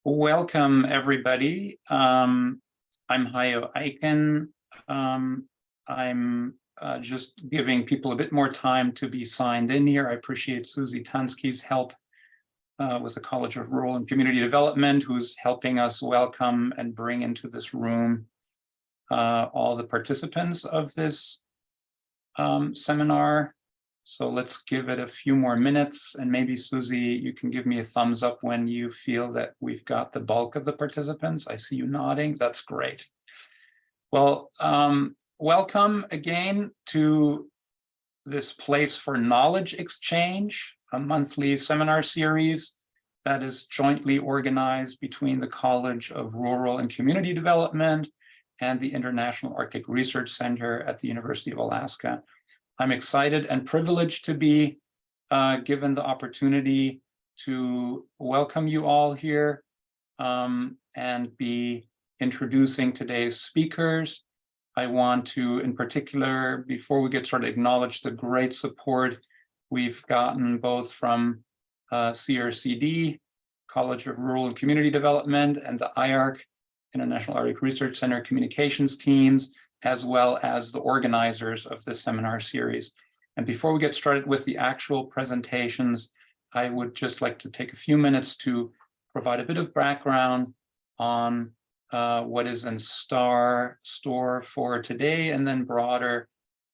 Welcome, everybody. I'm Hayo Aiken. I'm just giving people a bit more time to be signed in here. I appreciate Susie Tansky's help with the College of Rural and Community Development, who's helping us welcome and bring into this room all the participants of this seminar. So let's give it a few more minutes, and maybe Susie, you can give me a thumbs up when you feel that we've got the bulk of the participants. I see you nodding. That's great. Well, welcome again to this place for knowledge exchange, a monthly seminar series that is jointly organized between the College of Rural and Community Development and the International Arctic Research Center at the University of Alaska. I'm excited and privileged to be given the opportunity to welcome you all here and be introducing today's speakers. I want to, in particular, before we get started, acknowledge the great support we've gotten both from CRCD, College of Rural and Community Development, and the IARC, International Arctic Research Center communications teams, as well as the organizers of this seminar series. And before we get started with the actual presentations, I would just like to take a few minutes to provide a bit of background on what is in store for today, and then broader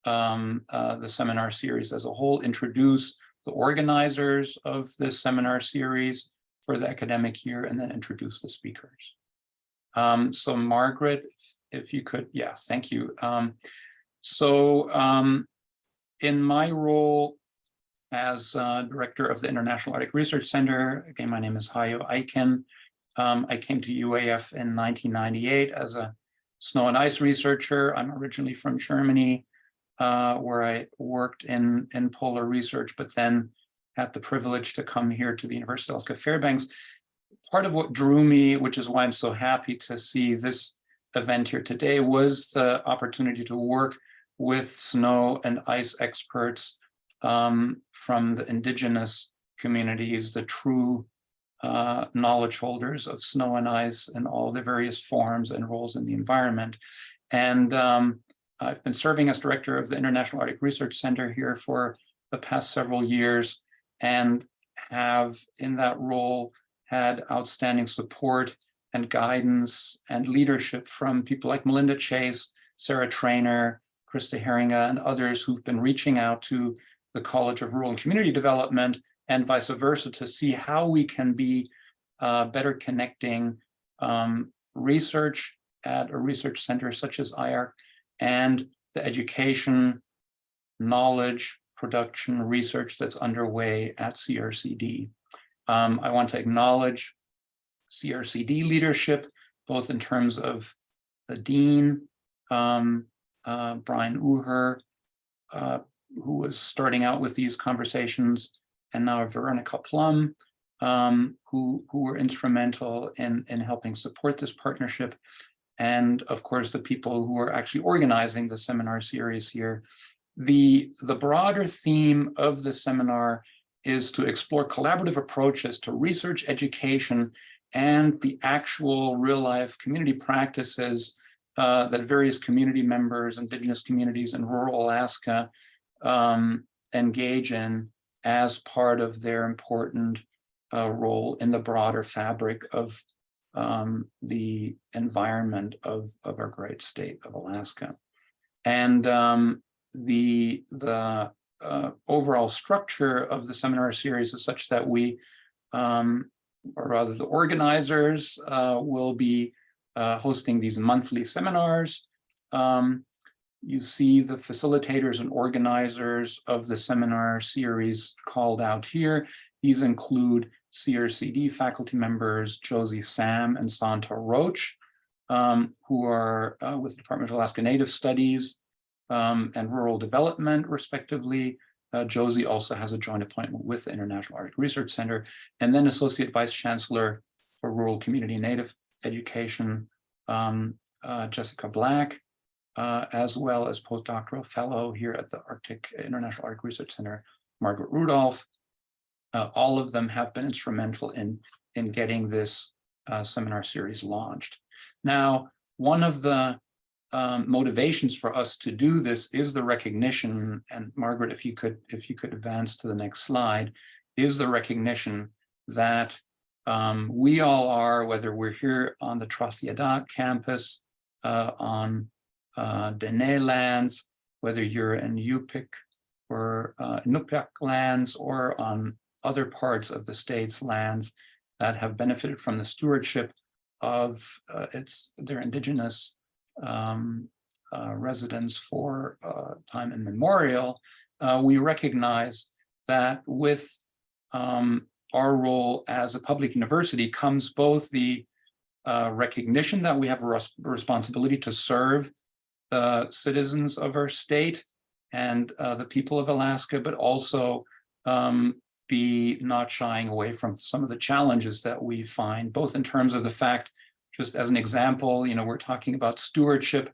the seminar series as a whole, introduce the organizers of this seminar series for the academic year, and then introduce the speakers. So Margaret, if you could, yes, thank you. In my role as director of the International Arctic Research Center, again, my name is Hayo Aiken. I came to UAF in 1998 as a snow and ice researcher. I'm originally from Germany, where I worked in polar research, but then had the privilege to come here to the University of Alaska Fairbanks. Part of what drew me, which is why I'm so happy to see this event here today, was the opportunity to work with snow and ice experts from the indigenous communities, the true knowledge holders of snow and ice and all the various forms and roles in the environment. And I've been serving as director of the International Arctic Research Center here for the past several years, and have in that role had outstanding support and guidance and leadership from people like Melinda Chase, Sarah Trainer, Krista Herringa, and others who've been reaching out to the College of Rural and Community Development and vice versa to see how we can be better connecting research at a research center such as IARC and the education, knowledge, production, research that's underway at CRCD. I want to acknowledge CRCD leadership, both in terms of the dean, Brian Uher, who was starting out with these conversations, and now Veronica Plum, who were instrumental in helping support this partnership, and of course the people who are actually organizing the seminar series here. The broader theme of the seminar is to explore collaborative approaches to research, education, and the actual real-life community practices that various community members, indigenous communities in rural Alaska engage in as part of their important role in the broader fabric of the environment of our great state of Alaska. And the overall structure of the seminar series is such that we, or rather the organizers, will be hosting these monthly seminars. You see the facilitators and organizers of the seminar series called out here. These include CRCD faculty members Josie Sam and Santa Roach, who are with the Department of Alaska Native Studies and Rural Development, respectively. Josie also has a joint appointment with the International Arctic Research Center, and then Associate Vice Chancellor for Rural Community and Native Education, Jessica Black, as well as postdoctoral fellow here at the International Arctic Research Center, Margaret Rudolf. All of them have been instrumental in getting this seminar series launched. Now, one of the motivations for us to do this is the recognition, and Margaret, if you could advance to the next slide, is the recognition that we all are, whether we're here on the Trothiadat campus, on Dene lands, whether you're in Yupik or Nupik lands, or on other parts of the state's lands that have benefited from the stewardship of their indigenous residents for time immemorial, we recognize that with our role as a public university comes both the recognition that we have a responsibility to serve the citizens of our state and the people of Alaska, but also be not shying away from some of the challenges that we find, both in terms of the fact, just as an example, we're talking about stewardship.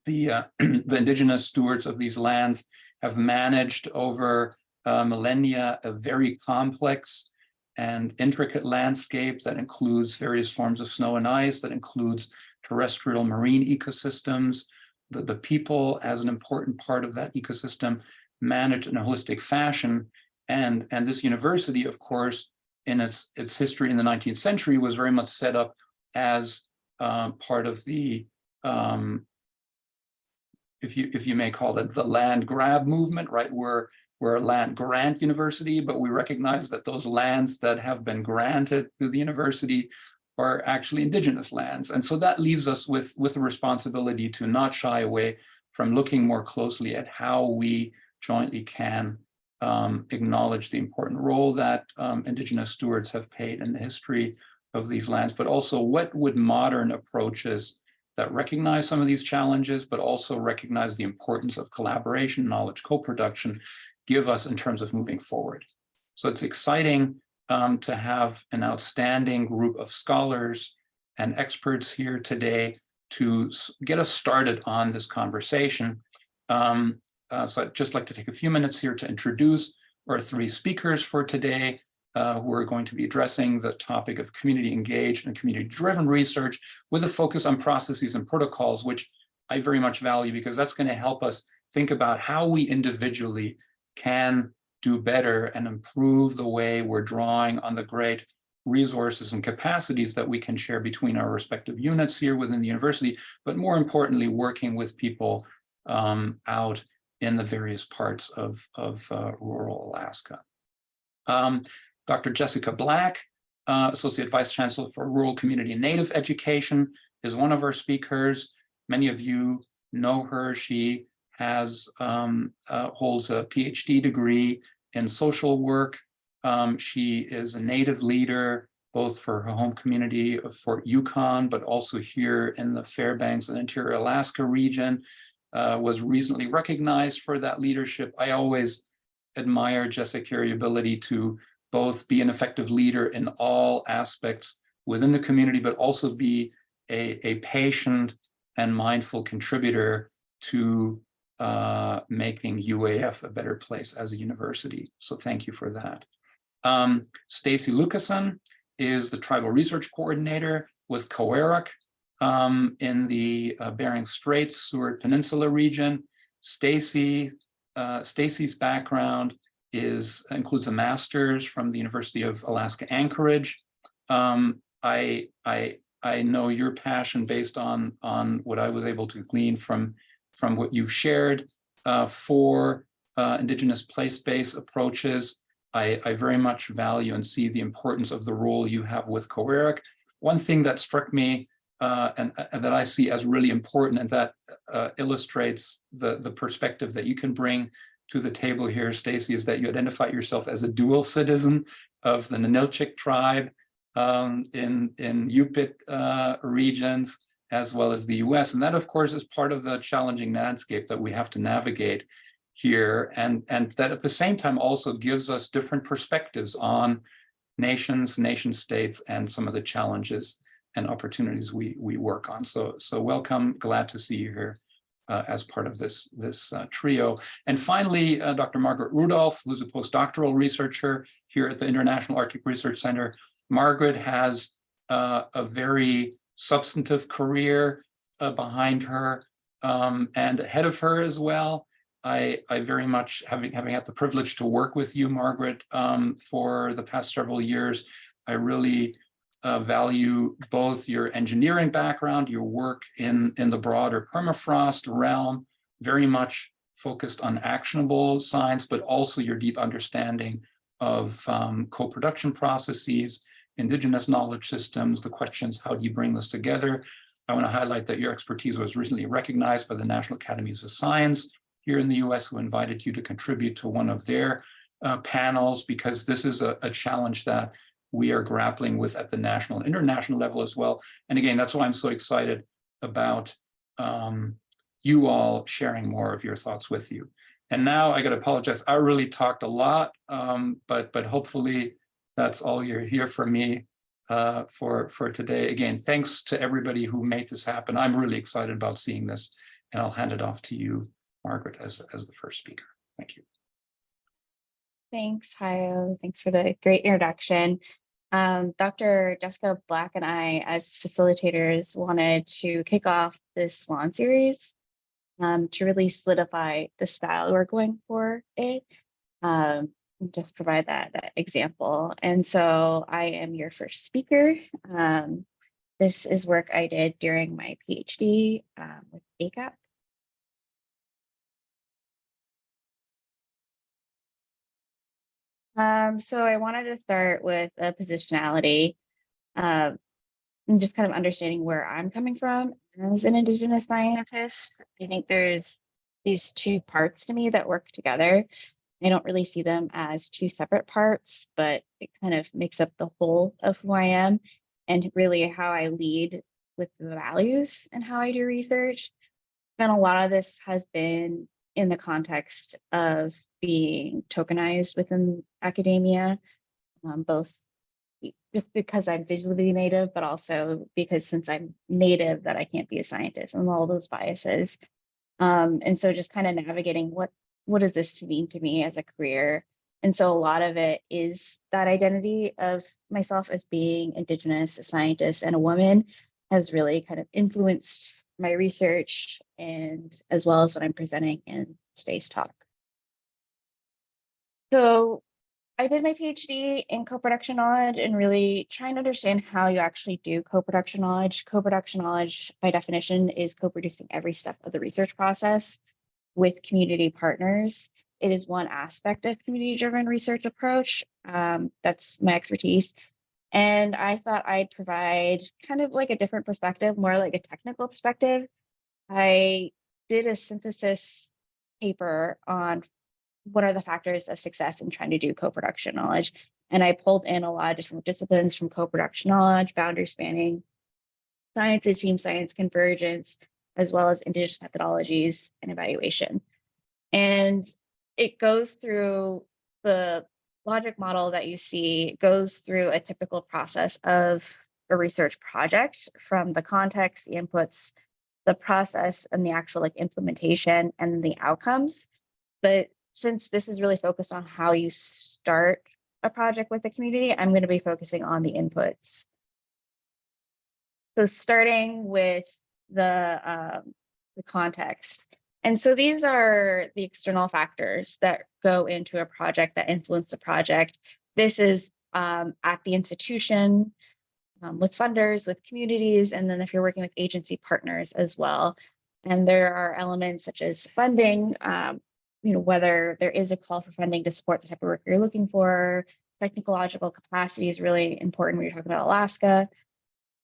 The indigenous stewards of these lands have managed over millennia a very complex and intricate landscape that includes various forms of snow and ice, that includes terrestrial marine ecosystems. The people, as an important part of that ecosystem, managed in a holistic fashion. And this university, of course, in its history in the 19th century, was very much set up as part of the, if you may call it, the land grab movement, right? We're a land grant university, but we recognize that those lands that have been granted to the university are actually indigenous lands. And so that leaves us with a responsibility to not shy away from looking more closely at how we jointly can acknowledge the important role that indigenous stewards have played in the history of these lands, but also what would modern approaches that recognize some of these challenges, but also recognize the importance of collaboration, knowledge co-production, give us in terms of moving forward. So it's exciting to have an outstanding group of scholars and experts here today to get us started on this conversation. So I'd just like to take a few minutes here to introduce our three speakers for today, who are going to be addressing the topic of community engaged and community-driven research with a focus on processes and protocols, which I very much value because that's going to help us think about how we individually can do better and improve the way we're drawing on the great resources and capacities that we can share between our respective units here within the university, but more importantly, working with people out in the various parts of rural Alaska. Dr. Jessica Black, Associate Vice Chancellor for Rural Community and Native Education, is one of our speakers. Many of you know her. She has holds a Ph.D. degree in social work. She is a Native leader, both for her home community of Fort Yukon, but also here in the Fairbanks and Interior Alaska region. Was recently recognized for that leadership. I always admire, Jessica, your ability to both be an effective leader in all aspects within the community, but also be a patient and mindful contributor to making UAF a better place as a university. So thank you for that. Stacey Lucason is the Tribal Research Coordinator with Kawerak in the Bering Straits, Seward Peninsula region. Stacey's background includes a master's from the University of Alaska Anchorage. I know your passion based on what I was able to glean from what you've shared for Indigenous place-based approaches. I very much value and see the importance of the role you have with Kawerak. One thing that struck me and that I see as really important, and that illustrates the perspective that you can bring to the table here, Stacey, is that you identify yourself as a dual citizen of the Ninilchik tribe in Yupik regions, as well as the US. And that, of course, is part of the challenging landscape that we have to navigate here. And that at the same time also gives us different perspectives on nations, nation states, and some of the challenges and opportunities we work on. So welcome, glad to see you here as part of this trio. And finally, Dr. Margaret Rudolf, who's a postdoctoral researcher here at the International Arctic Research Center. Margaret has a very substantive career behind her and ahead of her as well. I very much, having had the privilege to work with you, Margaret, for the past several years, I really value both your engineering background, your work in the broader permafrost realm, very much focused on actionable science, but also your deep understanding of co-production processes, indigenous knowledge systems, the questions, how do you bring this together? I want to highlight that your expertise was recently recognized by the National Academies of Science here in the US, who invited you to contribute to one of their panels, because this is a challenge that we are grappling with at the national and international level as well. And again, that's why I'm so excited about you all sharing more of your thoughts with you. And now I got to apologize. I really talked a lot, but hopefully that's all you're here for me for today. Again, thanks to everybody who made this happen. I'm really excited about seeing this, and I'll hand it off to you, Margaret, as the first speaker. Thank you. Thanks, Hayo. Thanks for the great introduction. Dr. Jessica Black and I, as facilitators, wanted to kick off this lawn series to really solidify the style we're going for it. Just provide that example. And so I am your first speaker. This is work I did during my PhD with ACAP. So I wanted to start with a positionality and just kind of understanding where I'm coming from as an Indigenous scientist. I think there's these two parts to me that work together. I don't really see them as two separate parts, but it kind of makes up the whole of who I am and really how I lead with the values and how I do research. And a lot of this has been in the context of being tokenized within academia, both just because I'm visually native, but also because since I'm native that I can't be a scientist and all those biases. And so just kind of navigating what does this mean to me as a career? And so a lot of it is that identity of myself as being Indigenous, a scientist, and a woman has really kind of influenced my research and as well as what I'm presenting in today's talk. So I did my PhD in co-production knowledge and really trying to understand how you actually do co-production knowledge. Co-production knowledge, by definition, is co-producing every step of the research process with community partners. It is one aspect of community-driven research approach. That's my expertise. And I thought I'd provide kind of like a different perspective, more like a technical perspective. I did a synthesis paper on what are the factors of success in trying to do co-production knowledge. And I pulled in a lot of different disciplines from co-production knowledge, boundary spanning, sciences, team science, convergence, as well as Indigenous methodologies and evaluation. And it goes through the logic model that you see, goes through a typical process of a research project from the context, the inputs, the process, and the actual like implementation and the outcomes. But since this is really focused on how you start a project with the community, I'm going to be focusing on the inputs. So starting with the context. And so these are the external factors that go into a project that influence the project. This is at the institution, with funders, with communities, and then if you're working with agency partners as well. And there are elements such as funding, whether there is a call for funding to support the type of work you're looking for. Technological capacity is really important when you're talking about Alaska.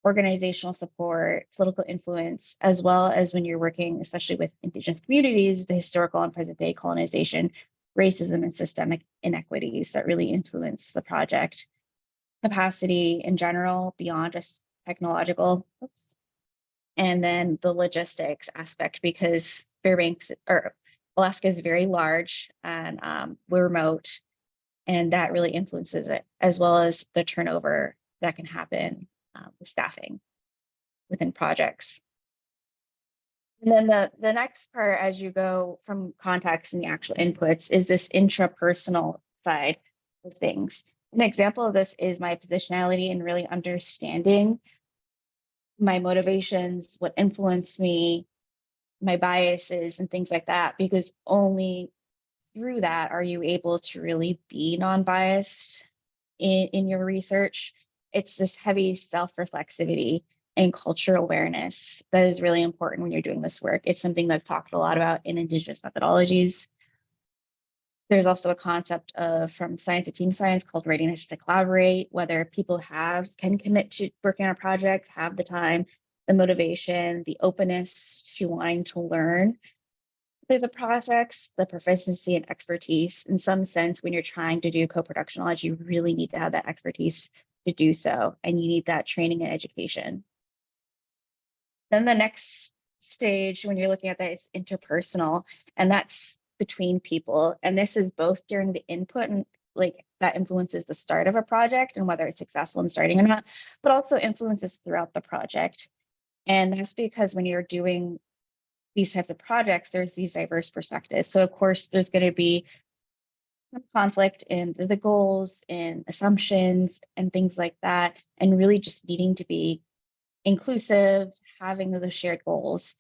Organizational support, political influence, as well as when you're working, especially with Indigenous communities, the historical and present day colonization, racism, and systemic inequities that really influence the project. Capacity in general, beyond just technological, and then the logistics aspect, because Fairbanks or Alaska is very large and we're remote, and that really influences it, as well as the turnover that can happen with staffing within projects. And then the next part, as you go from context and the actual inputs, is this intrapersonal side of things. An example of this is my positionality and really understanding my motivations, what influence me, my biases, and things like that, because only through that are you able to really be non-biased in your research. It's this heavy self-reflexivity and cultural awareness that is really important when you're doing this work. It's something that's talked a lot about in Indigenous methodologies. There's also a concept of from science to team science called readiness to collaborate, whether people can commit to working on a project, have the time, the motivation, the openness to wanting to learn through the projects, the proficiency and expertise. In some sense, when you're trying to do co-production knowledge, you really need to have that expertise to do so, and you need that training and education. Then the next stage when you're looking at that is interpersonal, and that's between people. And this is both during the input and like that influences the start of a project and whether it's successful in starting or not, but also influences throughout the project. And that's because when you're doing these types of projects, there's these diverse perspectives. So of course, there's going to be some conflict in the goals and assumptions and things like that, and really just needing to be inclusive, having those shared goals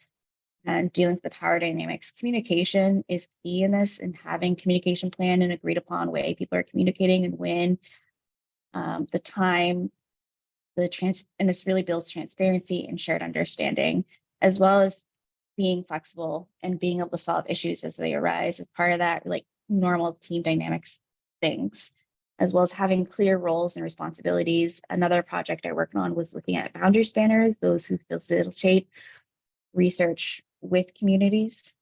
and dealing with the power dynamics. Communication is key in this, and having communication plan and agreed upon way people are communicating and when, the time, and this really builds transparency and shared understanding, as well as being flexible and being able to solve issues as they arise as part of that like normal team dynamics things, as well as having clear roles and responsibilities. Another project I worked on was looking at boundary spanners, those who facilitate research with communities.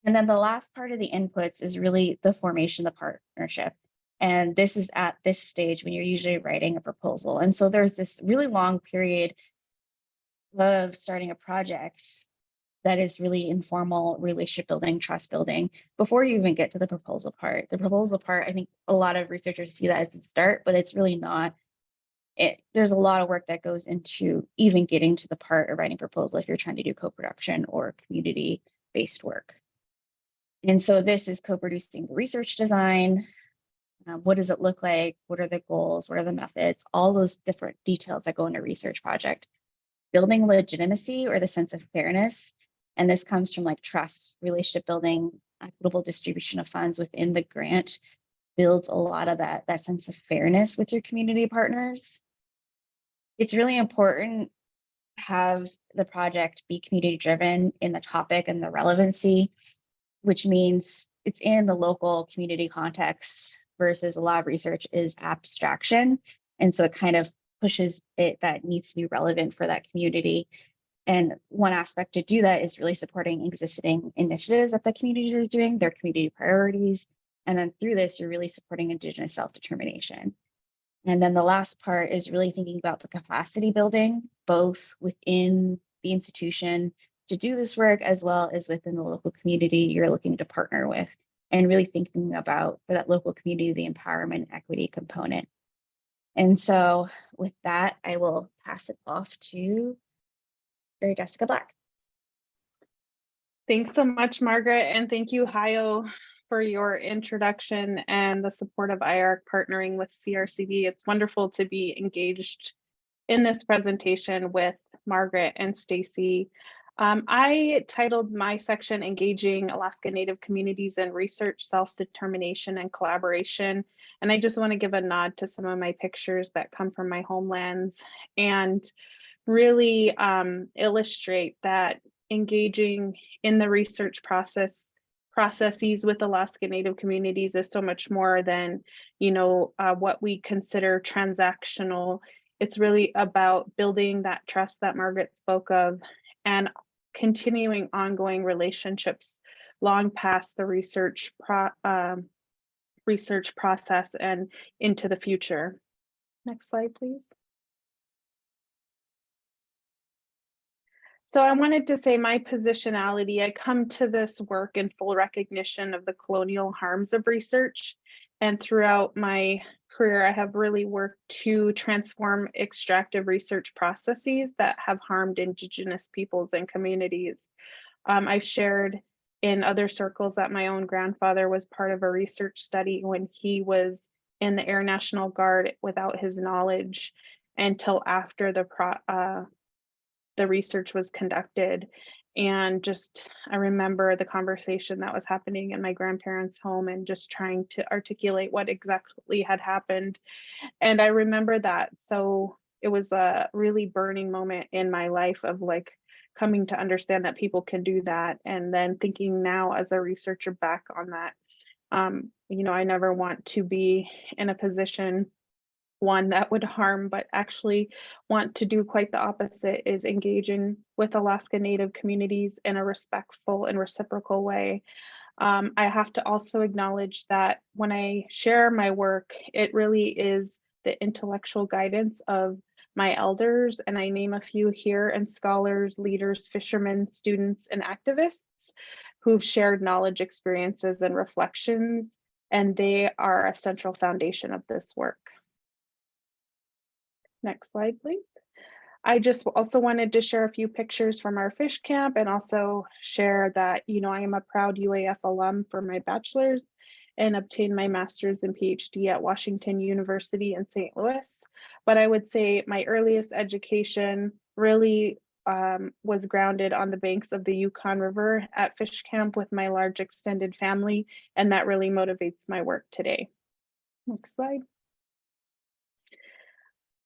And then the last part of the inputs is really the formation of the partnership. And this is at this stage when you're usually writing a proposal. And so there's this really long period of starting a project that is really informal relationship building, trust building before you even get to the proposal part. The proposal part, I think a lot of researchers see that as the start, but it's really not. There's a lot of work that goes into even getting to the part of writing proposal if you're trying to do co-production or community-based work. And so this is co-producing the research design. What does it look like? What are the goals? What are the methods? All those different details that go into a research project. Building legitimacy or the sense of fairness. And this comes from like trust, relationship building, equitable distribution of funds within the grant builds a lot of that sense of fairness with your community partners. It's really important to have the project be community driven in the topic and the relevancy, which means it's in the local community context versus a lot of research is abstraction. And so it kind of pushes it that needs to be relevant for that community. And one aspect to do that is really supporting existing initiatives that the community is doing, their community priorities. And then through this, you're really supporting Indigenous self-determination. And then the last part is really thinking about the capacity building, both within the institution to do this work, as well as within the local community you're looking to partner with, and really thinking about for that local community, the empowerment equity component. And so with that, I will pass it off to Jessica Black. Thanks so much, Margaret, and thank you, Hayo, for your introduction and the support of IARC partnering with CRCD. It's wonderful to be engaged in this presentation with Margaret and Stacey. I titled my section Engaging Alaska Native Communities in Research, Self-Determination, and Collaboration. And I just want to give a nod to some of my pictures that come from my homelands and really illustrate that engaging in the research processes with Alaska Native communities is so much more than, what we consider transactional. It's really about building that trust that Margaret spoke of and continuing ongoing relationships long past the research process and into the future. Next slide, please. So I wanted to say my positionality, I come to this work in full recognition of the colonial harms of research. And throughout my career, I have really worked to transform extractive research processes that have harmed Indigenous peoples and communities. I've shared in other circles that my own grandfather was part of a research study when he was in the Air National Guard without his knowledge until after the research was conducted. And just, I remember the conversation that was happening in my grandparents' home and just trying to articulate what exactly had happened. And I remember that. So it was a really burning moment in my life of like coming to understand that people can do that. And then thinking now as a researcher back on that, you know, I never want to be in a position, one, that would harm, but actually want to do quite the opposite, is engaging with Alaska Native communities in a respectful and reciprocal way. I have to also acknowledge that when I share my work, it really is the intellectual guidance of my elders, and I name a few here, and scholars, leaders, fishermen, students, and activists who've shared knowledge, experiences, and reflections, and they are a central foundation of this work. Next slide, please. I just also wanted to share a few pictures from our fish camp and also share that, you know, I am a proud UAF alum for my bachelor's and obtained my master's and PhD at Washington University in St. Louis. But I would say my earliest education really was grounded on the banks of the Yukon River at fish camp with my large extended family, and that really motivates my work today. Next slide.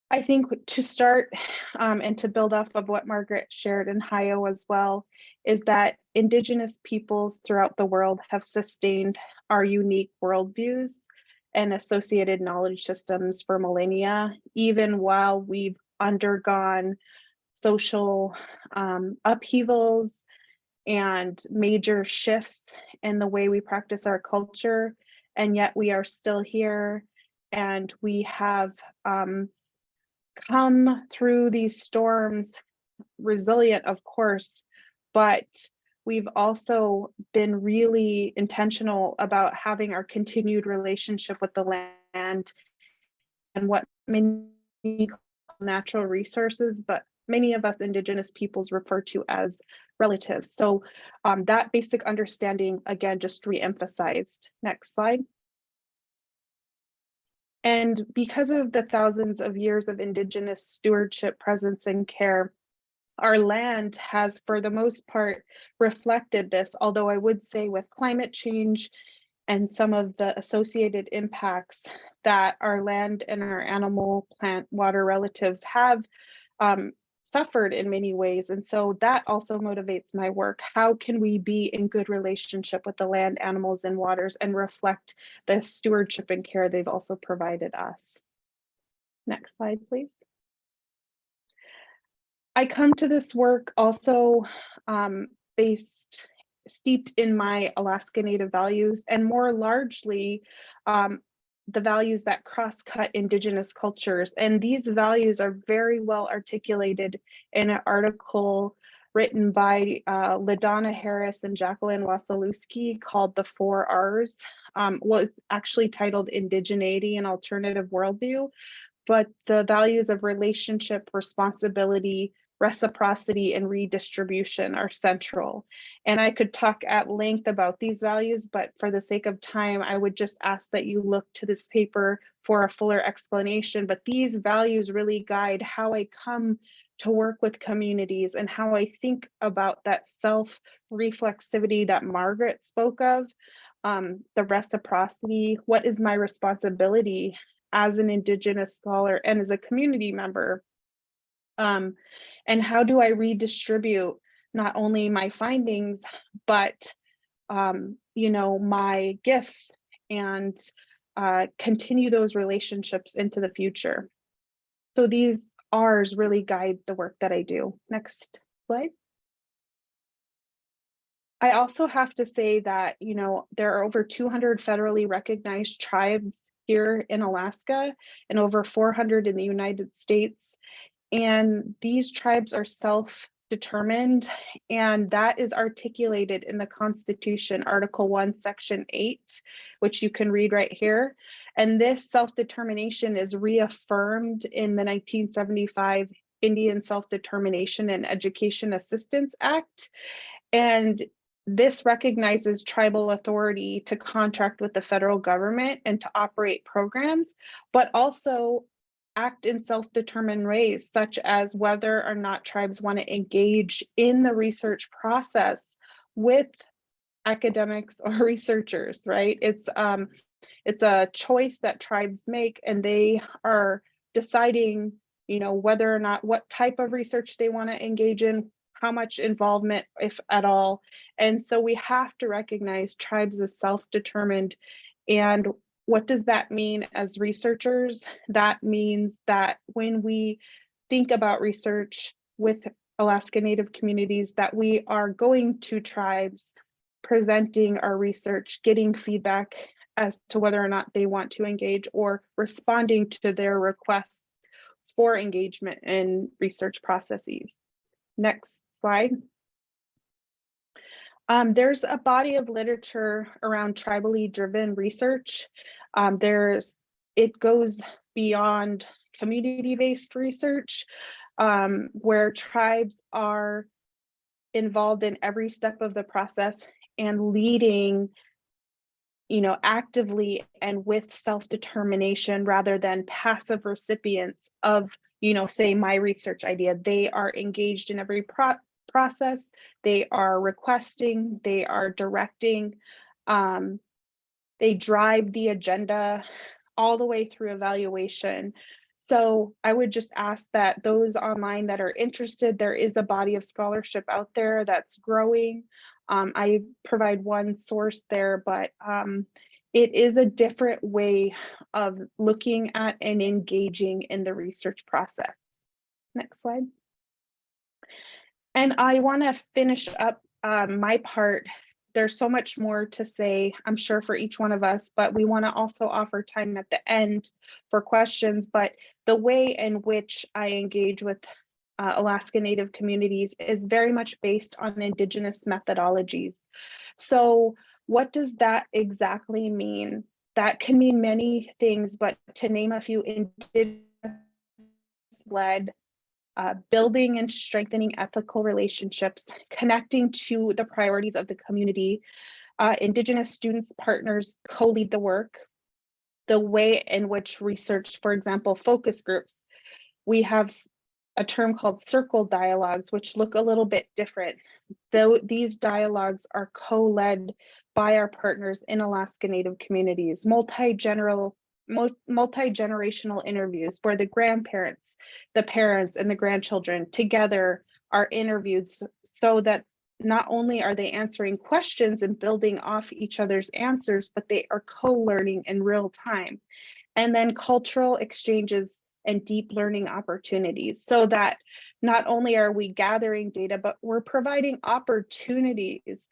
I think to start and to build off of what Margaret shared in Hayo as well, is that Indigenous peoples throughout the world have sustained our unique worldviews and associated knowledge systems for millennia, even while we've undergone social upheavals and major shifts in the way we practice our culture, and yet we are still here, and we have come through these storms resilient, of course, but we've also been really intentional about having our continued relationship with the land and what many call natural resources, but many of us Indigenous peoples refer to as relatives. So that basic understanding, again, just re-emphasized. Next slide. And because of the thousands of years of Indigenous stewardship, presence, and care, our land has, for the most part, reflected this, although I would say with climate change and some of the associated impacts that our land and our animal, plant, water relatives have suffered in many ways. And so that also motivates my work. How can we be in good relationship with the land, animals, and waters and reflect the stewardship and care they've also provided us? Next slide, please. I come to this work also steeped in my Alaska Native values, and more largely the values that cross-cut Indigenous cultures. And these values are very well articulated in an article written by LaDonna Harris and Jacqueline Wasilewski called The 4 R's. Well, it's actually titled Indigeneity and Alternative Worldview, but the values of relationship, responsibility, reciprocity, and redistribution are central. And I could talk at length about these values, but for the sake of time, I would just ask that you look to this paper for a fuller explanation. But these values really guide how I come to work with communities and how I think about that self-reflexivity that Margaret spoke of, the reciprocity, what is my responsibility as an Indigenous scholar and as a community member, and how do I redistribute not only my findings, but you know, my gifts, and continue those relationships into the future. So these R's really guide the work that I do. Next slide. I also have to say that, you know, there are over 200 federally recognized tribes here in Alaska and over 400 in the United States. And these tribes are self-determined, and that is articulated in the Constitution, Article 1, Section 8, which you can read right here. And this self-determination is reaffirmed in the 1975 Indian Self-Determination and Education Assistance Act. And this recognizes tribal authority to contract with the federal government and to operate programs, but also act in self-determined ways, such as whether or not tribes want to engage in the research process with academics or researchers, right? It's a choice that tribes make, and they are deciding, whether or not, what type of research they want to engage in, how much involvement, if at all. And so we have to recognize tribes as self-determined. And what does that mean as researchers? That means that when we think about research with Alaska Native communities, that we are going to tribes, presenting our research, getting feedback as to whether or not they want to engage, or responding to their requests for engagement in research processes. Next slide. There's a body of literature around tribally driven research. It goes beyond community-based research, where tribes are involved in every step of the process and leading, actively and with self-determination, rather than passive recipients of, say, my research idea. They are engaged in every process. They are requesting, they are directing, they drive the agenda all the way through evaluation. So I would just ask that those online that are interested, there is a body of scholarship out there that's growing. I provide one source there, but it is a different way of looking at and engaging in the research process. Next slide. And I want to finish up my part. There's so much more to say, I'm sure, for each one of us, but we want to also offer time at the end for questions. But the way in which I engage with Alaska Native communities is very much based on Indigenous methodologies. So what does that exactly mean? That can mean many things, but to name a few, Indigenous-led building and strengthening ethical relationships, connecting to the priorities of the community. Indigenous students, partners co-lead the work. The way in which research, for example, focus groups, we have a term called circle dialogues, which look a little bit different. Though these dialogues are co-led by our partners in Alaska Native communities, multi-generational interviews where the grandparents, the parents, and the grandchildren together are interviewed, so that not only are they answering questions and building off each other's answers, but they are co-learning in real time. And then cultural exchanges and deep learning opportunities, so that not only are we gathering data, but we're providing opportunities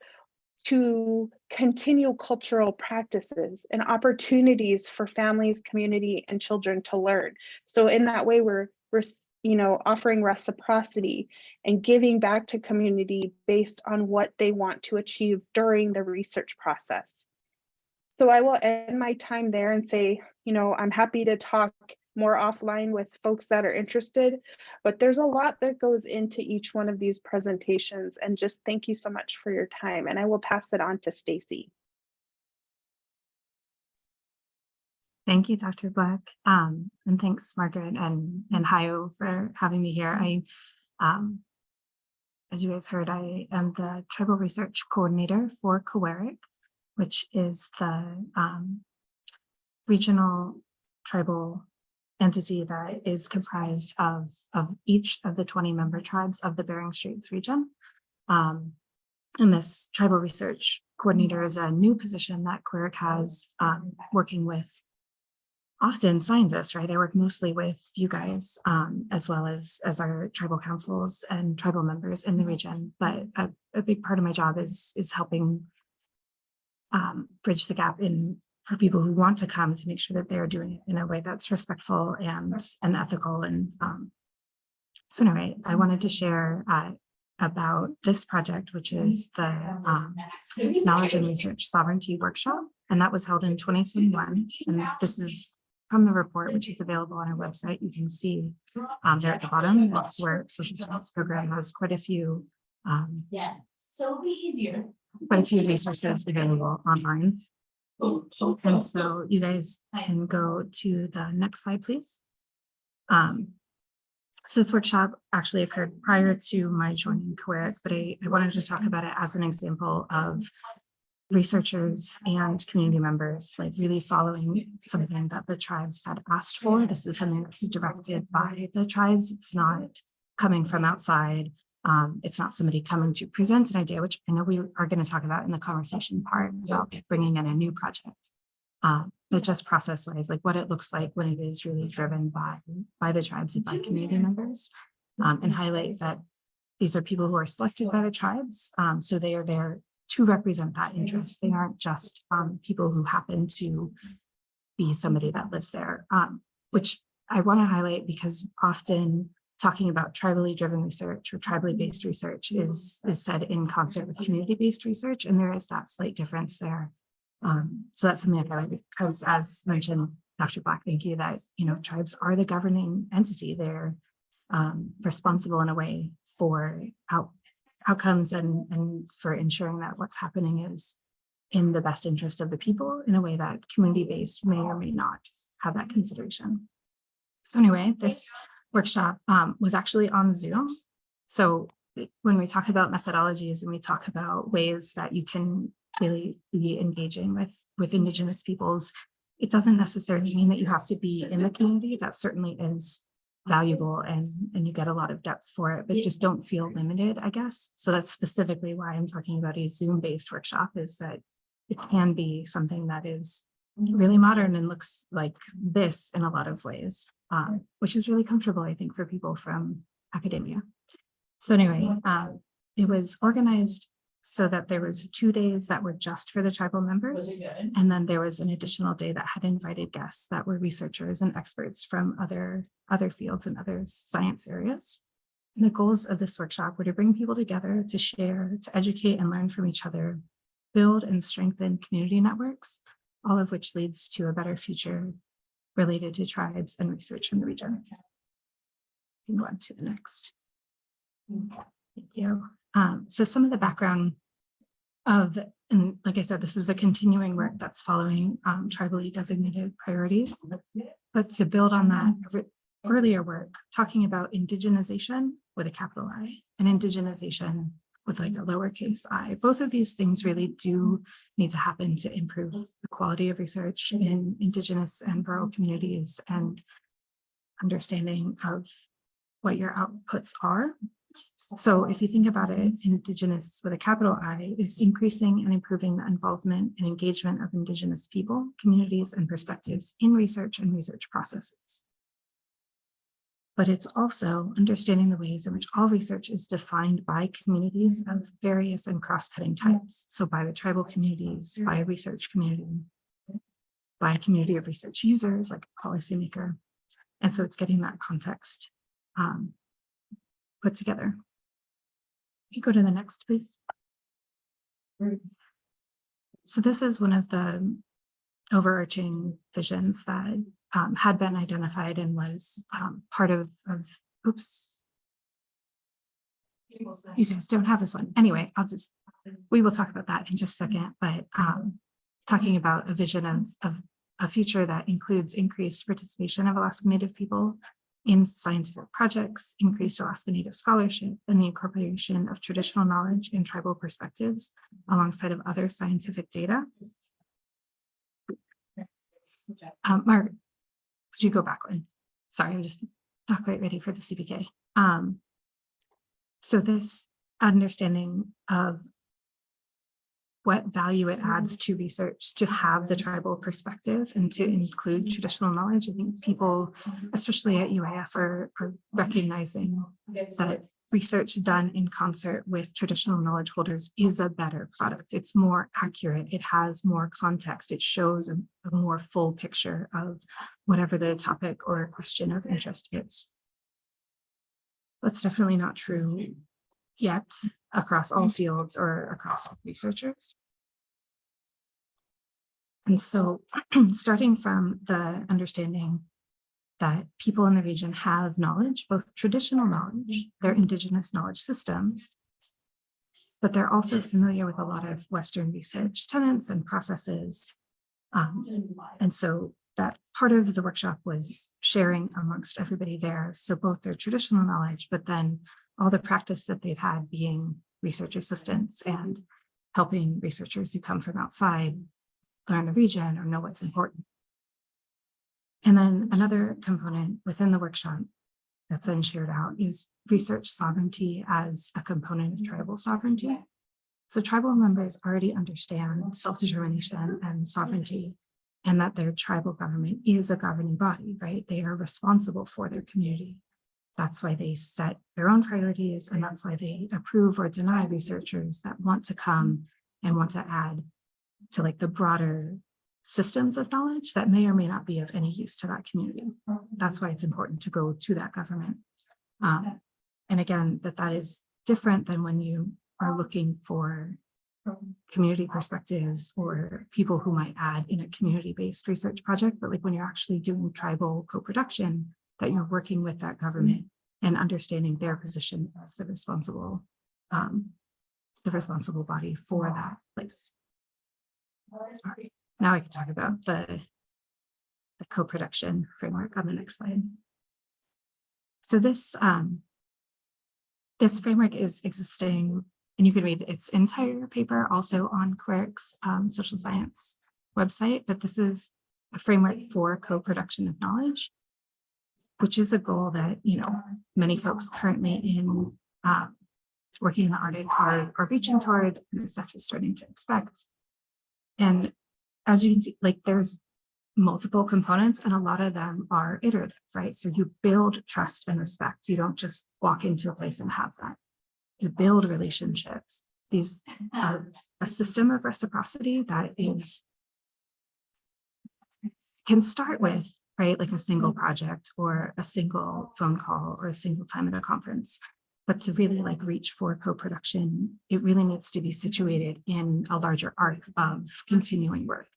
to continue cultural practices and opportunities for families, community, and children to learn. So in that way, we're offering reciprocity and giving back to community based on what they want to achieve during the research process. So I will end my time there and say, I'm happy to talk more offline with folks that are interested, but there's a lot that goes into each one of these presentations, and just thank you so much for your time. And I will pass it on to Stacey. Thank you, Dr. Black, and thanks, Margaret and Hayo, for having me here. As you guys heard, I am the Tribal Research Coordinator for Kawerak, which is the regional tribal entity that is comprised of each of the 20 member tribes of the Bering Straits region. And this Tribal Research Coordinator is a new position that Kawerak has, working with often scientists, right? I work mostly with you guys, as well as our tribal councils and tribal members in the region. But a big part of my job is helping bridge the gap for people who want to come, to make sure that they're doing it in a way that's respectful and ethical. And so anyway, I wanted to share about this project, which is the Knowledge and Research Sovereignty Workshop. And that was held in 2021. And this is from the report, which is available on our website. You can see there at the bottom, that's where Social Science Program has quite a few quite a few resources available online. And so you guys can go to the next slide, please. So this workshop actually occurred prior to my joining Kawerak, but I wanted to talk about it as an example of researchers and community members like really following something that the tribes had asked for. This is something that's directed by the tribes. It's not coming from outside. It's not somebody coming to present an idea, which I know we are going to talk about in the conversation part about bringing in a new project. But just process-wise, like what it looks like when it is really driven by the tribes and by community members, and highlight that these are people who are selected by the tribes. So they are there to represent that interest. They aren't just people who happen to be somebody that lives there, which I want to highlight because often talking about tribally driven research or tribally based research is said in concert with community-based research, and there is that slight difference there. So that's something I highlighted because, as mentioned, Dr. Black, thank you, that tribes are the governing entity. They're responsible in a way for outcomes and for ensuring that what's happening is in the best interest of the people in a way that community-based may or may not have that consideration. So anyway, this workshop was actually on Zoom. So when we talk about methodologies and we talk about ways that you can really be engaging with Indigenous peoples, it doesn't necessarily mean that you have to be in the community. That certainly is valuable and you get a lot of depth for it, but just don't feel limited, I guess. So that's specifically why I'm talking about a Zoom-based workshop, is that it can be something that is really modern and looks like this in a lot of ways, which is really comfortable, I think, for people from academia. So anyway, it was organized so that there was 2 days that were just for the tribal members. And then there was an additional day that had invited guests that were researchers and experts from other fields and other science areas. And the goals of this workshop were to bring people together, to share, to educate and learn from each other, build and strengthen community networks, all of which leads to a better future related to tribes and research in the region. You can go on to the next. Thank you. So some of the background of, and like I said, this is a continuing work that's following tribally designated priorities, but to build on that earlier work, talking about indigenization with a capital I and indigenization with like a lowercase I. Both of these things really do need to happen to improve the quality of research in Indigenous and rural communities and understanding of what your outputs are. So if you think about it, Indigenous with a capital I is increasing and improving the involvement and engagement of Indigenous people, communities, and perspectives in research and research processes. But it's also understanding the ways in which all research is defined by communities of various and cross-cutting types. So by the tribal communities, by a research community, by a community of research users like a policymaker. And so it's getting that context put together. You go to the next, please. So this is one of the overarching visions that had been identified and was part of oops. You guys don't have this one. Anyway, we will talk about that in just a second, but talking about a vision of a future that includes increased participation of Alaska Native people in scientific projects, increased Alaska Native scholarship, and the incorporation of traditional knowledge and tribal perspectives alongside of other scientific data. Margaret, would you go back one? Sorry, I'm just not quite ready for the CPK. So this understanding of what value it adds to research to have the tribal perspective and to include traditional knowledge. I think people, especially at UAF, are recognizing that research done in concert with traditional knowledge holders is a better product. It's more accurate. It has more context. It shows a more full picture of whatever the topic or question of interest is. That's definitely not true yet across all fields or across researchers. And so starting from the understanding that people in the region have knowledge, both traditional knowledge, their Indigenous knowledge systems, but they're also familiar with a lot of Western research tenets and processes. And so that part of the workshop was sharing amongst everybody there. So both their traditional knowledge, but then all the practice that they've had being research assistants and helping researchers who come from outside learn the region or know what's important. And then another component within the workshop that's then shared out is research sovereignty as a component of tribal sovereignty. So tribal members already understand self-determination and sovereignty, and that their tribal government is a governing body, right? They are responsible for their community. That's why they set their own priorities, and that's why they approve or deny researchers that want to come and want to add to like the broader systems of knowledge that may or may not be of any use to that community. That's why it's important to go to that government. And again, that is different than when you are looking for community perspectives or people who might add in a community-based research project, but like when you're actually doing tribal co-production, that you're working with that government and understanding their position as the responsible body for that place. All right, now I can talk about the co-production framework on the next slide. So this framework is existing, and you can read its entire paper also on Kawerak's social science website, but this is a framework for co-production of knowledge, which is a goal that, you know, many folks currently in working in the Arctic are reaching toward, and SF is starting to expect. And as you can see, like there's multiple components and a lot of them are iterative, right? So you build trust and respect. You don't just walk into a place and have that. You build relationships. These a system of reciprocity that can start with, right, like a single project or a single phone call or a single time at a conference. But to really like reach for co-production, it really needs to be situated in a larger arc of continuing work.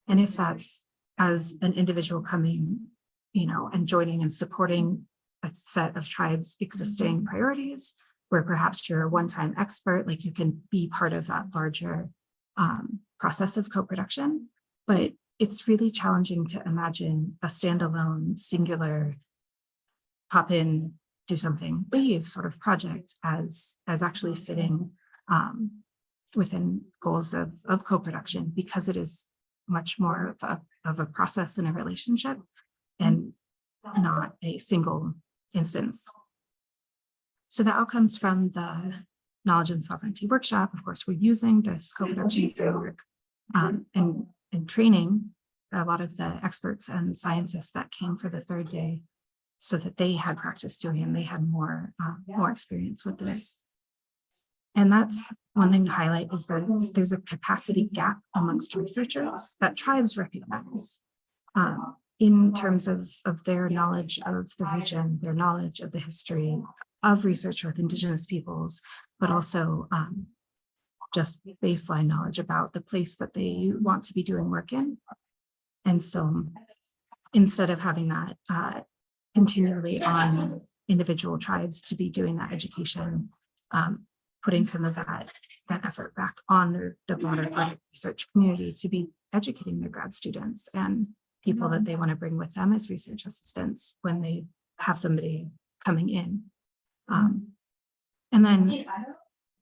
And if that's as an individual coming, you know, and joining and supporting a set of tribes' existing priorities, where perhaps you're a one-time expert, like you can be part of that larger process of co-production. But it's really challenging to imagine a standalone, singular, pop in, do something, leave sort of project as actually fitting within goals of co-production, because it is much more of a process and a relationship and not a single instance. So the outcomes from the knowledge and sovereignty workshop, of course, we're using this co-production framework and training a lot of the experts and scientists that came for the third day, so that they had practice doing and they had more experience with this. And that's one thing to highlight, is that there's a capacity gap amongst researchers that tribes recognize in terms of their knowledge of the region, their knowledge of the history of research with Indigenous peoples, but also just baseline knowledge about the place that they want to be doing work in. And so instead of having that continually on individual tribes to be doing that education, putting some of that effort back on the broader research community to be educating their grad students and people that they want to bring with them as research assistants when they have somebody coming in. And then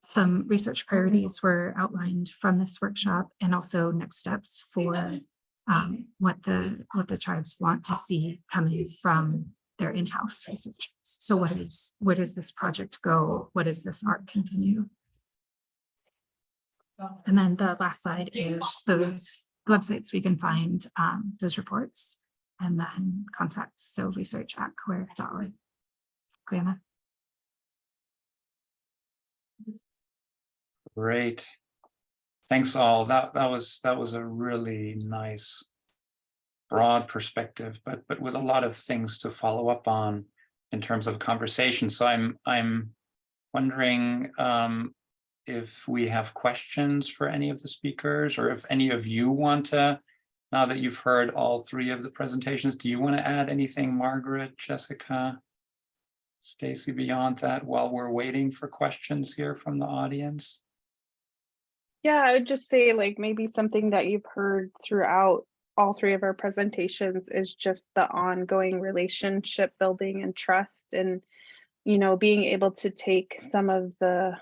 some research priorities were outlined from this workshop, and also next steps for what the tribes want to see coming from their in-house researchers. So where does this project go? What does this arc continue? And then the last slide is those websites we can find those reports, and then contacts. So research@kawerak.org. Brianna. Great. Thanks all. That was a really nice broad perspective, but with a lot of things to follow up on in terms of conversation. So I'm wondering if we have questions for any of the speakers, or if any of you want to, now that you've heard all three of the presentations, do you want to add anything, Margaret, Jessica, Stacey, beyond that, while we're waiting for questions here from the audience? Yeah, I would just say like maybe something that you've heard throughout all three of our presentations is just the ongoing relationship building and trust, and being able to take some of the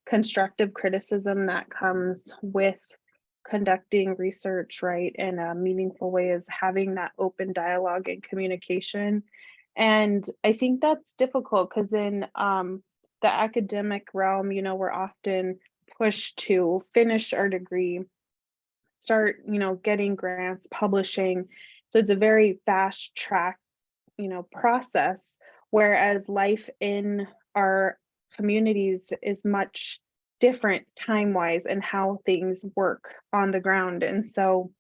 constructive criticism that comes with conducting research, right, in a meaningful way, is having that open dialogue and communication. And I think that's difficult because in the academic realm, we're often pushed to finish our degree, start, getting grants, publishing. So it's a very fast track, process, whereas life in our communities is much different time-wise and how things work on the ground. And so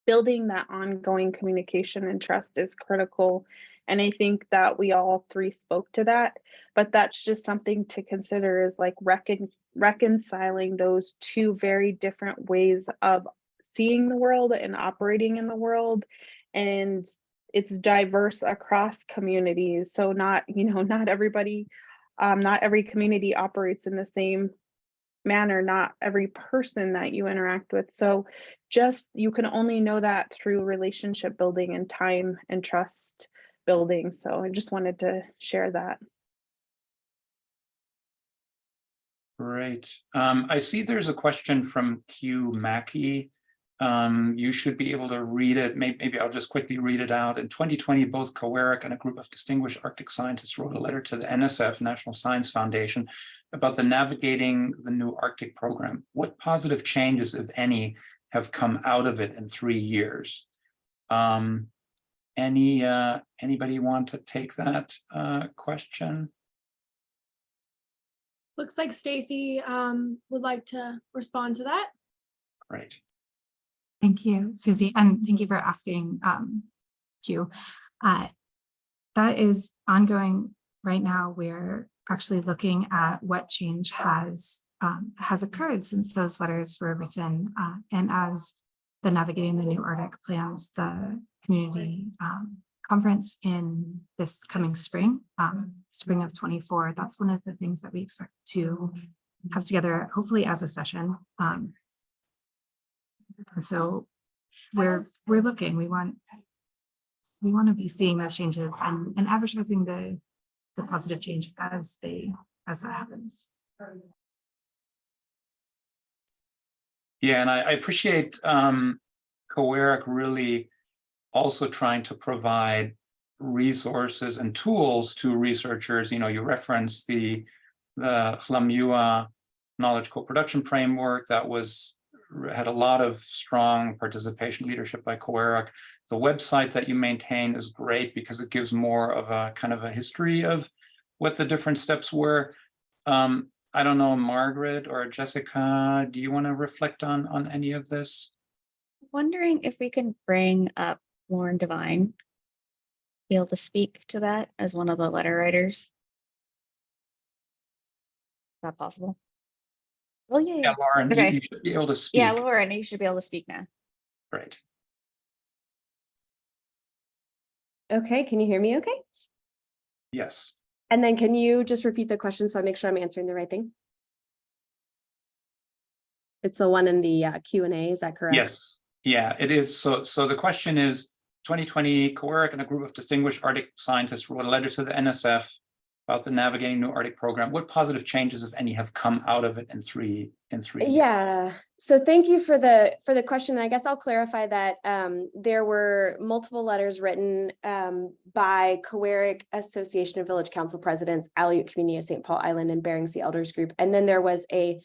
building that ongoing communication and trust is critical. And I think that we all three spoke to that, but that's just something to consider, is like reconciling those two very different ways of seeing the world and operating in the world. And it's diverse across communities. So not everybody, not every community operates in the same manner, not every person that you interact with. So just, you can only know that through relationship building and time and trust building. So I just wanted to share that. Great. I see there's a question from Q Mackey. You should be able to read it. Maybe I'll just quickly read it out. In 2020, both Kawerak and a group of distinguished Arctic scientists wrote a letter to the NSF, National Science Foundation, about the Navigating the New Arctic program. What positive changes, if any, have come out of it in 3 years? Anybody want to take that question? Looks like Stacey would like to respond to that. Great. Thank you, Susie, and thank you for asking, Q. That is ongoing right now. We're actually looking at what change has occurred since those letters were written, and as the Navigating the New Arctic plans the community conference in this coming spring, spring of 24. That's one of the things that we expect to have together, hopefully as a session. And so we're looking. We want to be seeing those changes and advertising the positive change as that happens. Yeah, and I appreciate Kawerak really also trying to provide resources and tools to researchers. You referenced the Chlamyua knowledge co-production framework that had a lot of strong participation leadership by Kawerak. The website that you maintain is great because it gives more of a kind of a history of what the different steps were. I don't know, Margaret or Jessica, do you want to reflect on any of this? Wondering if we can bring up Lauren Devine, be able to speak to that as one of the letter writers. Is that possible? Well, yeah. Lauren, Okay. you should be able to speak. Yeah, Lauren, you should be able to speak now. Great. Okay, can you hear me okay? Yes. And then can you just repeat the question so I make sure I'm answering the right thing? It's the one in the Q&A, is that correct? Yes. Yeah, it is. So the question is, 2020, Kawerak and a group of distinguished Arctic scientists wrote a letter to the NSF about the Navigating New Arctic program. What positive changes, if any, have come out of it in three years? Yeah, so thank you for the question. I guess I'll clarify that there were multiple letters written by Kawerak Association of Village Council Presidents, Aleut Community of St. Paul Island, and Bering Sea Elders Group. And then there was a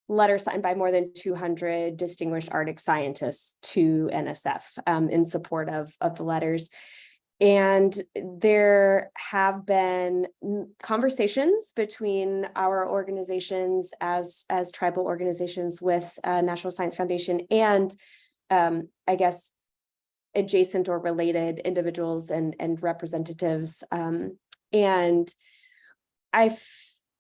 letter signed by more than 200 distinguished Arctic scientists to NSF in support of the letters. And there have been conversations between our organizations as tribal organizations with National Science Foundation and I guess adjacent or related individuals and representatives. And I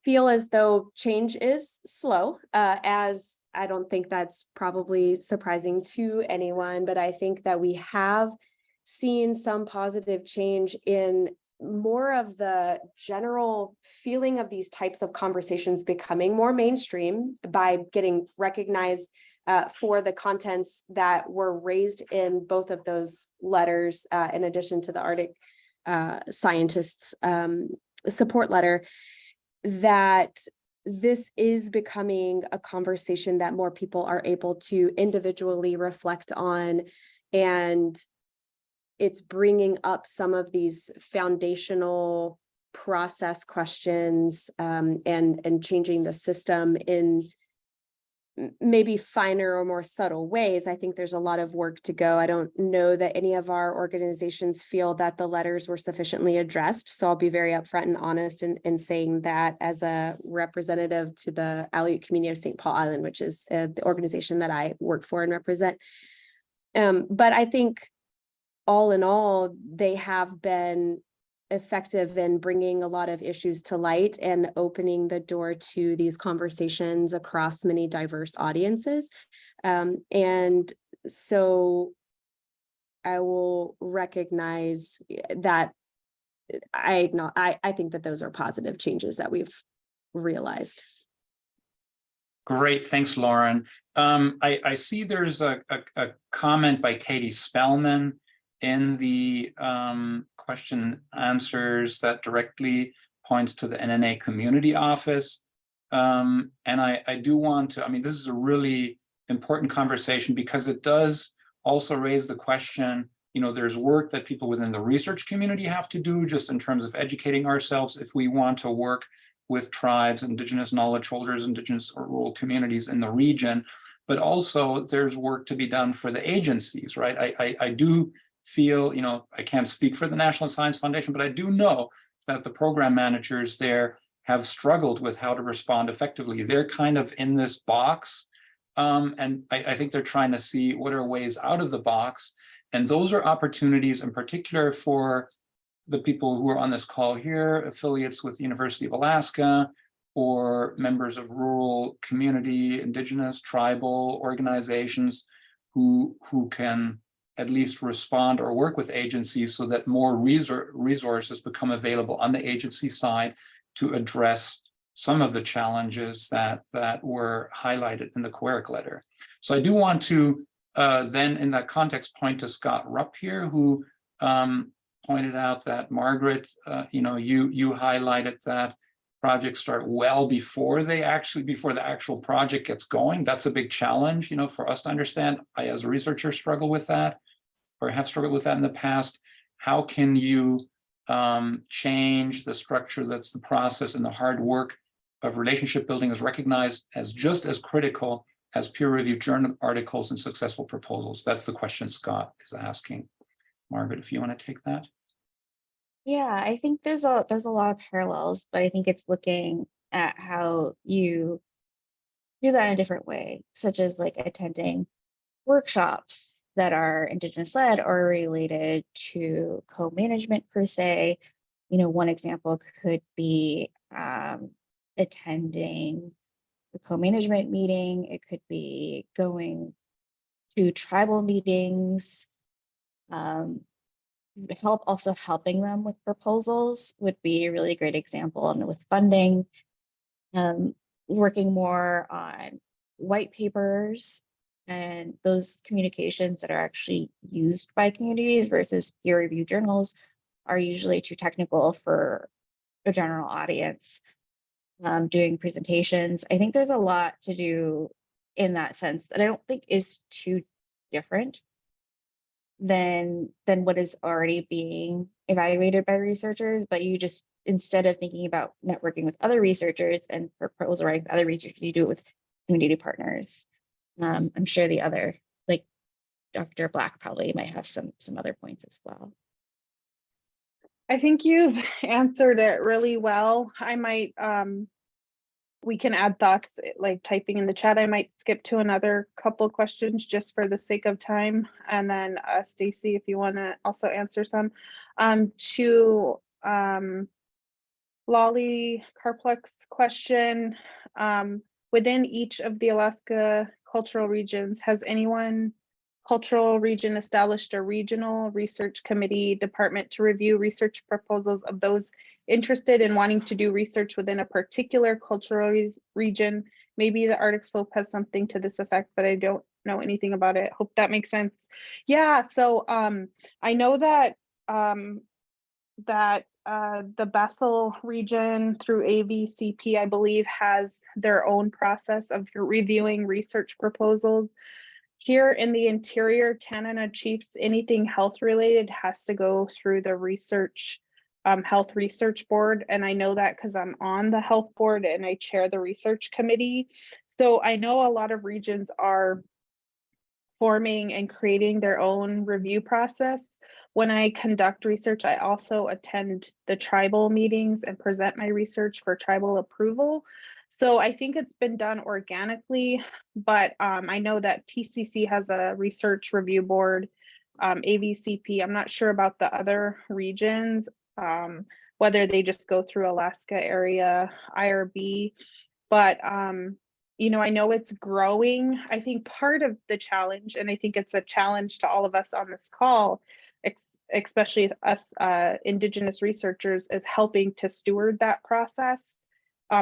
feel as though change is slow, as I don't think that's probably surprising to anyone, but I think that we have seen some positive change in more of the general feeling of these types of conversations becoming more mainstream by getting recognized for the contents that were raised in both of those letters, in addition to the Arctic scientists support letter, that this is becoming a conversation that more people are able to individually reflect on, and it's bringing up some of these foundational process questions and changing the system in maybe finer or more subtle ways. I think there's a lot of work to go. I don't know that any of our organizations feel that the letters were sufficiently addressed. So I'll be very upfront and honest in saying that as a representative to the Aleut community of St. Paul Island, which is the organization that I work for and represent. But I think all in all, they have been effective in bringing a lot of issues to light and opening the door to these conversations across many diverse audiences. And so I will recognize that I think that those are positive changes that we've realized. Great, thanks, Lauren. I see there's a comment by Katie Spellman in the question answers that directly points to the NNA community office. And I do want to, I mean, this is a really important conversation because it does also raise the question, you know, there's work that people within the research community have to do just in terms of educating ourselves if we want to work with tribes, indigenous knowledge holders, indigenous or rural communities in the region, but also there's work to be done for the agencies, right? I do feel, you know, I can't speak for the National Science Foundation, but I do know that the program managers there have struggled with how to respond effectively. They're kind of in this box, and I think they're trying to see what are ways out of the box. And those are opportunities in particular for the people who are on this call here, affiliates with the University of Alaska, or members of rural community, indigenous, tribal organizations who can at least respond or work with agencies so that more resources become available on the agency side to address some of the challenges that were highlighted in the Kawerak letter. So I do want to then in that context point to Scott Rupp here, who pointed out that Margaret, you know, you highlighted that projects start well before the actual project gets going. That's a big challenge, you know, for us to understand. I, as a researcher, struggle with that, or have struggled with that in the past. How can you change the structure that's the process, and the hard work of relationship building is recognized as just as critical as peer-reviewed journal articles and successful proposals? That's the question Scott is asking. Margaret, if you want to take that. Yeah, I think there's a lot of parallels, but I think it's looking at how you do that in a different way, such as like attending workshops that are Indigenous led or related to co-management per se. You know, one example could be attending the co-management meeting. It could be going to tribal meetings. Helping them with proposals would be a really great example, and with funding, working more on white papers and those communications that are actually used by communities versus peer-reviewed journals are usually too technical for a general audience. Doing presentations, I think there's a lot to do in that sense that I don't think is too different than what is already being evaluated by researchers, but you just, instead of thinking about networking with other researchers and proposal writing with other researchers, you do it with community partners. I'm sure the other, like Dr. Black probably might have some other points as well. I think you've answered it really well. I might, we can add thoughts like typing in the chat. I might skip to another couple questions just for the sake of time. And then Stacey, if you want to also answer some. To Lolly Carplex question, within each of the Alaska cultural regions, has anyone cultural region established a regional research committee department to review research proposals of those interested in wanting to do research within a particular cultural region. Maybe the Arctic slope has something to this effect, but I don't know anything about it. Hope that makes sense. Yeah, so I know that the Bethel region through AVCP, I believe, has their own process of reviewing research proposals. Here in the interior, Tanana Chiefs, anything health related has to go through the research, health research board. And I know that because I'm on the health board and I chair the research committee. So I know a lot of regions are forming and creating their own review process. When I conduct research, I also attend the tribal meetings and present my research for tribal approval. So I think it's been done organically, but I know that TCC has a research review board, AVCP. I'm not sure about the other regions, whether they just go through Alaska area, IRB, but you know, I know it's growing. I think part of the challenge, and I think it's a challenge to all of us on this call, especially us Indigenous researchers, is helping to steward that process.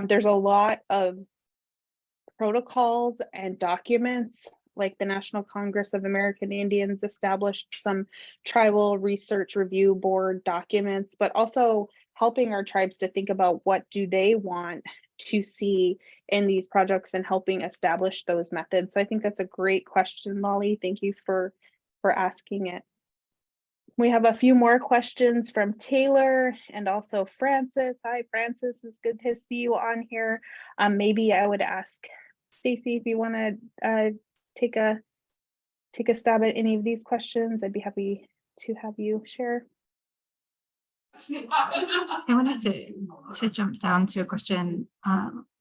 There's a lot of protocols and documents, like the National Congress of American Indians established some tribal research review board documents, but also helping our tribes to think about what do they want to see in these projects and helping establish those methods. So I think that's a great question, Lolly. Thank you for asking it. We have a few more questions from Taylor and also Francis. Hi, Francis. It's good to see you on here. Maybe I would ask Stacey if you want to take a stab at any of these questions. I'd be happy to have you share. I wanted to jump down to a question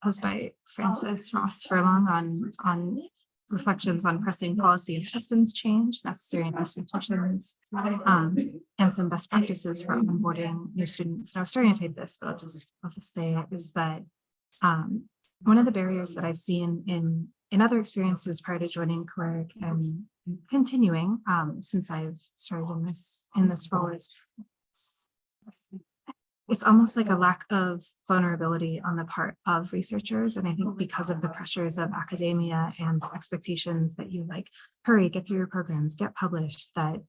posed by Francis Ross Furlong on reflections on pressing policy and systems change necessary in institutions, and some best practices for onboarding new students. And I was starting to type this, but I'll just say is that one of the barriers that I've seen in other experiences prior to joining Kawerak and continuing since I've started in this role is it's almost like a lack of vulnerability on the part of researchers. And I think because of the pressures of academia and expectations that you like, hurry, get through your programs, get published, that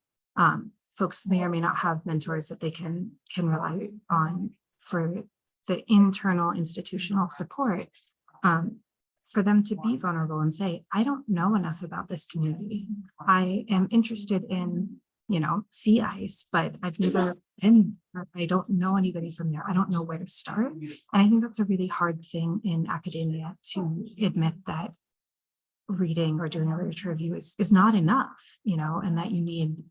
folks may or may not have mentors that they can rely on for the internal institutional support, for them to be vulnerable and say, I don't know enough about this community. I am interested in, sea ice, but I've never been, I don't know anybody from there. I don't know where to start. And I think that's a really hard thing in academia, to admit that reading or doing a literature review is not enough, and that you need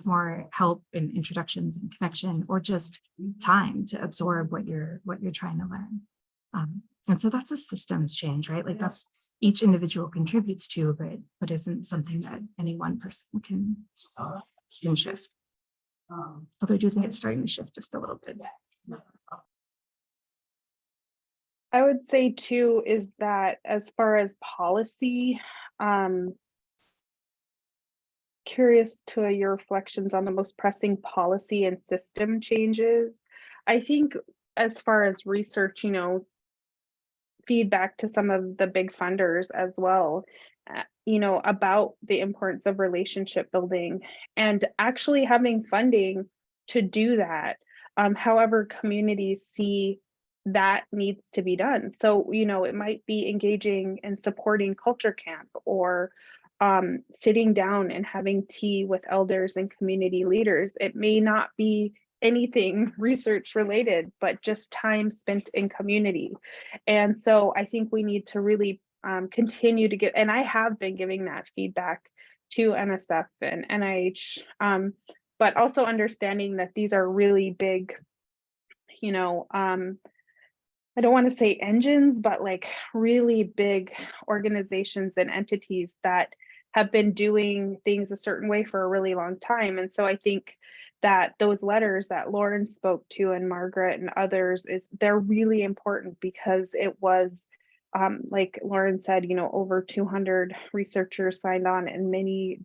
more help in introductions and connection, or just time to absorb what you're trying to learn. And so that's a systems change, right? Like that's each individual contributes to, but isn't something that any one person can shift. Although I do think it's starting to shift just a little bit. I would say too, is that as far as policy, curious to your reflections on the most pressing policy and system changes. I think as far as research, feedback to some of the big funders as well, about the importance of relationship building and actually having funding to do that. However, communities see that needs to be done. So, it might be engaging and supporting culture camp, or sitting down and having tea with elders and community leaders. It may not be anything research related, but just time spent in community. And so I think we need to really continue to give, and I have been giving that feedback to NSF and NIH, but also understanding that these are really big, I don't want to say engines, but like really big organizations and entities that have been doing things a certain way for a really long time. And so I think that those letters that Lauren spoke to, and Margaret and others, they're really important, because it was, like Lauren said, over 200 researchers signed on, and many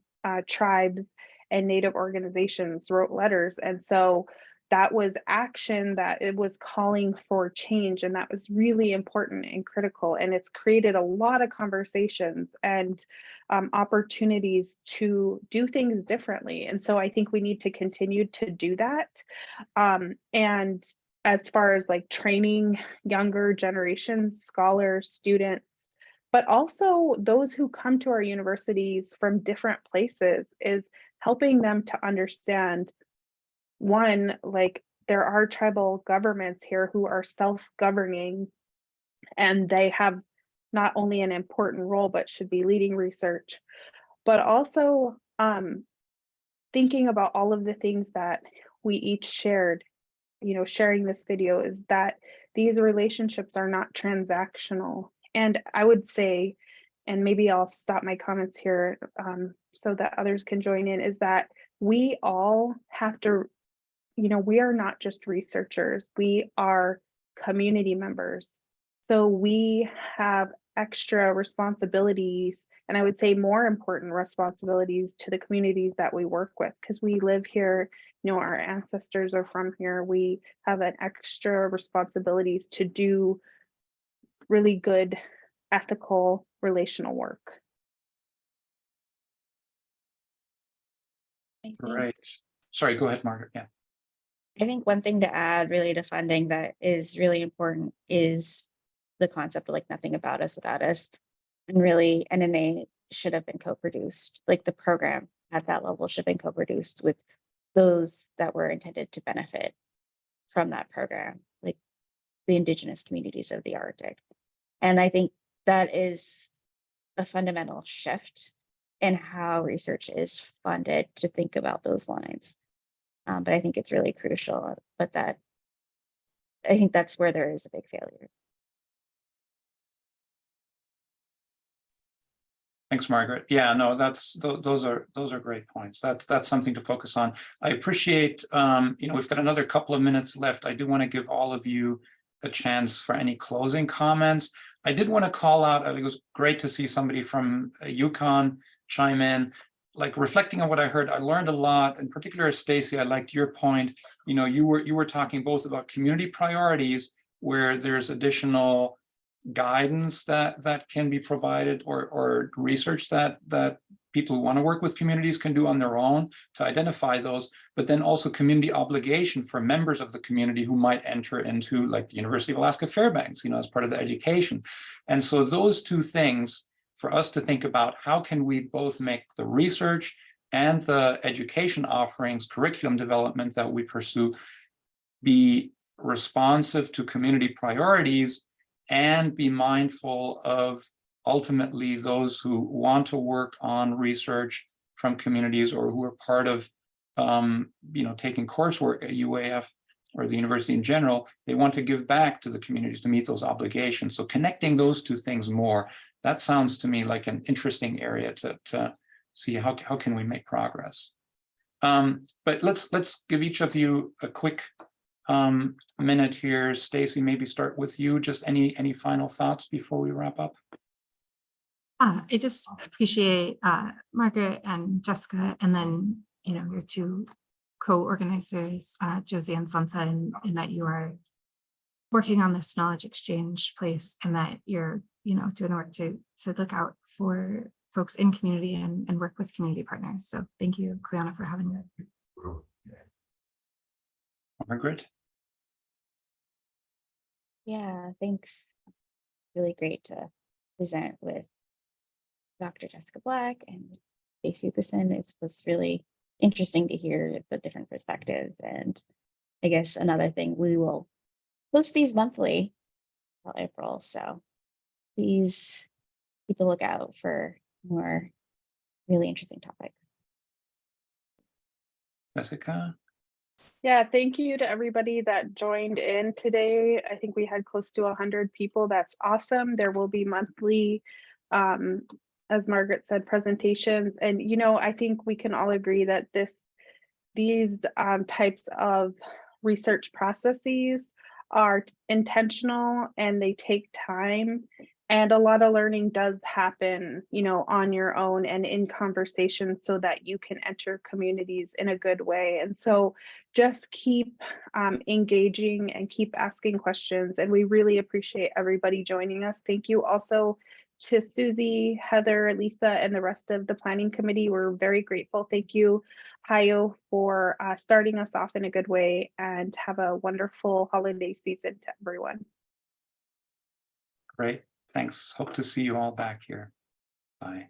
tribes and Native organizations wrote letters. And so that was action, that it was calling for change, and that was really important and critical. And it's created a lot of conversations and opportunities to do things differently. And so I think we need to continue to do that. And as far as like training younger generations, scholars, students, but also those who come to our universities from different places, is helping them to understand, one, like there are tribal governments here who are self-governing, and they have not only an important role, but should be leading research, but also thinking about all of the things that we each shared, sharing this video, is that these relationships are not transactional. And I would say, and maybe I'll stop my comments here so that others can join in, is that we all have to, we are not just researchers, we are community members. So we have extra responsibilities, and I would say more important responsibilities to the communities that we work with, because we live here, our ancestors are from here. We have an extra responsibilities to do really good, ethical, relational work. Right. Sorry, go ahead, Margaret. Yeah. I think one thing to add really to funding that is really important is the concept of like nothing about us without us. And really, NNA should have been co-produced, like the program at that level should have been co-produced with those that were intended to benefit from that program, like the indigenous communities of the Arctic. And I think that is a fundamental shift in how research is funded, to think about those lines. But I think it's really crucial, but I think that's where there is a big failure. Thanks, Margaret. Yeah, no, those are great points. That's something to focus on. I appreciate, we've got another couple of minutes left. I do want to give all of you a chance for any closing comments. I did want to call out, I think it was great to see somebody from Yukon chime in. Like, reflecting on what I heard, I learned a lot. In particular, Stacey, I liked your point. You were talking both about community priorities, where there's additional guidance that can be provided, or research that people who want to work with communities can do on their own to identify those, but then also community obligation for members of the community who might enter into, like, the University of Alaska Fairbanks, as part of the education. And so those two things, for us to think about, how can we both make the research and the education offerings, curriculum development that we pursue, be responsive to community priorities, and be mindful of ultimately those who want to work on research from communities, or who are part of, taking coursework at UAF or the university in general. They want to give back to the communities to meet those obligations. So connecting those two things more, that sounds to me like an interesting area to see how can we make progress. But let's give each of you a quick minute here. Stacey, maybe start with you. Just any final thoughts before we wrap up? I just appreciate Margaret and Jessica, and then your two co-organizers, Josie and Santa, in that you are working on this knowledge exchange place, and that you're doing the work to look out for folks in community and work with community partners. So thank you, Kawerak, for having me. Margaret? Yeah, thanks. Really great to present with Dr. Jessica Black and Stacey Lucason. It was really interesting to hear the different perspectives. And I guess another thing, we will post these monthly until April. So please keep a lookout for more really interesting topics. Jessica? Yeah, thank you to everybody that joined in today. I think we had close to 100 people. That's awesome. There will be monthly, as Margaret said, presentations. And, I think we can all agree that these types of research processes are intentional, and they take time. And a lot of learning does happen, you know, on your own and in conversation so that you can enter communities in a good way. And so just keep engaging and keep asking questions. And we really appreciate everybody joining us. Thank you also to Susie, Heather, Lisa, and the rest of the planning committee. We're very grateful. Thank you, Hayo, for starting us off in a good way, and have a wonderful holiday season to everyone. Great. Thanks. Hope to see you all back here. Bye.